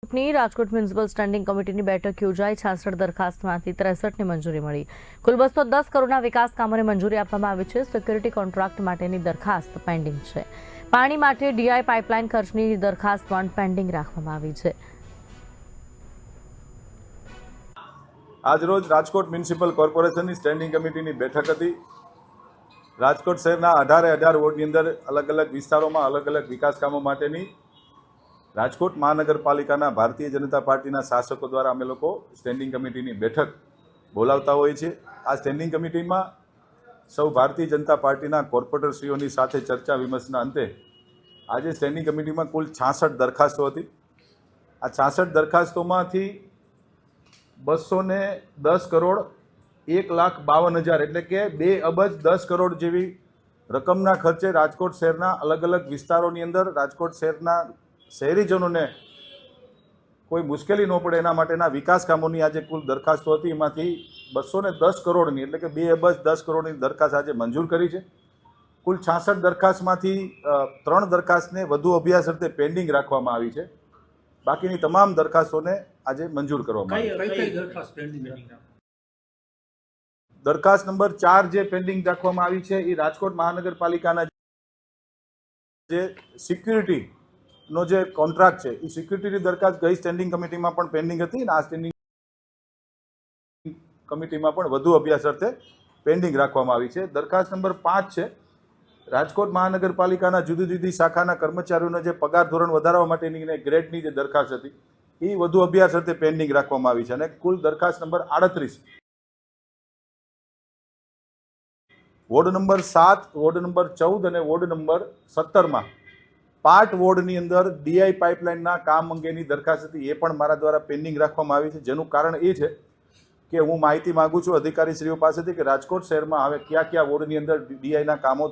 ની Rajkot municipal standing કમિટીની બેઠક યોજાઈ 66 દરખાસ્તમાંથી 63ની મંજૂરી મળી। કુલ 210 કરોડના વિકાસ કામોને મંજૂરી આપવામાં આવી છે। સિક્યુરિટી કોન્ટ્રાક્ટ માટેની દરખાસ્ત પેન્ડિંગ છે। પાણી માટે ડીઆઈ પાઇપલાઇન ખર્ચની દરખાસ્ત પણ પેન્ડિંગ રાખવામાં આવી છે। આજરોજ રાજકોટ મ્યુનિસિપલ કોર્પોરેશનની સ્ટેન્ડિંગ કમિટીની બેઠક હતી। રાજકોટ શહેરના 18 વોર્ડની અંદર અલગ અલગ વિસ્તારોમાં અલગ અલગ વિકાસ કામો માટેની રાજકોટ મહાનગરપાલિકાના ભારતીય જનતા પાર્ટીના શાસકો દ્વારા અમે લોકો સ્ટેન્ડિંગ કમિટીની બેઠક બોલાવતા હોઈએ છીએ। આ સ્ટેન્ડિંગ કમિટીમાં સૌ ભારતીય જનતા પાર્ટીના કોર્પોરેટરશ્રીઓની સાથે ચર્ચા વિમર્શના અંતે આજે સ્ટેન્ડિંગ કમિટીમાં કુલ 66 દરખાસ્તો હતી। આ 66 દરખાસ્તોમાંથી 210 કરોડ 1,52,000 એટલે કે 2 અબજ 10 કરોડ જેવી રકમના ખર્ચે રાજકોટ શહેરના અલગ અલગ વિસ્તારોની અંદર રાજકોટ શહેરના શહેરીજનોને કોઈ મુશ્કેલી ન પડે એના માટેના વિકાસ કામોની આજે કુલ દરખાસ્તો હતી। એમાંથી 210 કરોડની એટલે કે 2 અબજ 10 કરોડની દરખાસ્ત આજે મંજૂર કરી છે। કુલ 66 દરખાસ્તમાંથી 3 દરખાસ્તને વધુ અભ્યાસ અર્થે પેન્ડિંગ રાખવામાં આવી છે। બાકીની તમામ દરખાસ્તોને આજે મંજૂર કરવામાં આવી છે। દરખાસ્ત નંબર 4 જે પેન્ડિંગ રાખવામાં આવી છે એ રાજકોટ મહાનગરપાલિકાના જે સિક્યુરિટીનો જે કોન્ટ્રાક્ટ છે એ સિક્યુરિટીની દરખાસ્ત ગઈ સ્ટેન્ડિંગ કમિટીમાં પણ પેન્ડિંગ હતી અને આ સ્ટેન્ડિંગ કમિટીમાં પણ વધુ અભ્યાસ અર્થે પેન્ડિંગ રાખવામાં આવી છે। દરખાસ્ત નંબર 5 છે રાજકોટ મહાનગરપાલિકાના જુદી જુદી શાખાના કર્મચારીઓનો જે પગાર ધોરણ વધારવા માટેની ગ્રેડની જે દરખાસ્ત હતી એ વધુ અભ્યાસ અર્થે પેન્ડિંગ રાખવામાં આવી છે। અને કુલ દરખાસ્ત number 38 ward number 7, ward number 14 અને વોર્ડ નંબર 17માં પાર્ટ વોર્ડની અંદર ડીઆઈ પાઇપલાઇનના કામ અંગેની દરખાસ્ત હતી, એ પણ મારા દ્વારા પેન્ડિંગ રાખવામાં આવી છે। જેનું કારણ એ છે કે હું માહિતી માગું છું અધિકારીશ્રીઓ પાસેથી કે રાજકોટ શહેરમાં હવે કયા કયા વોર્ડની અંદર ડીઆઈના કામો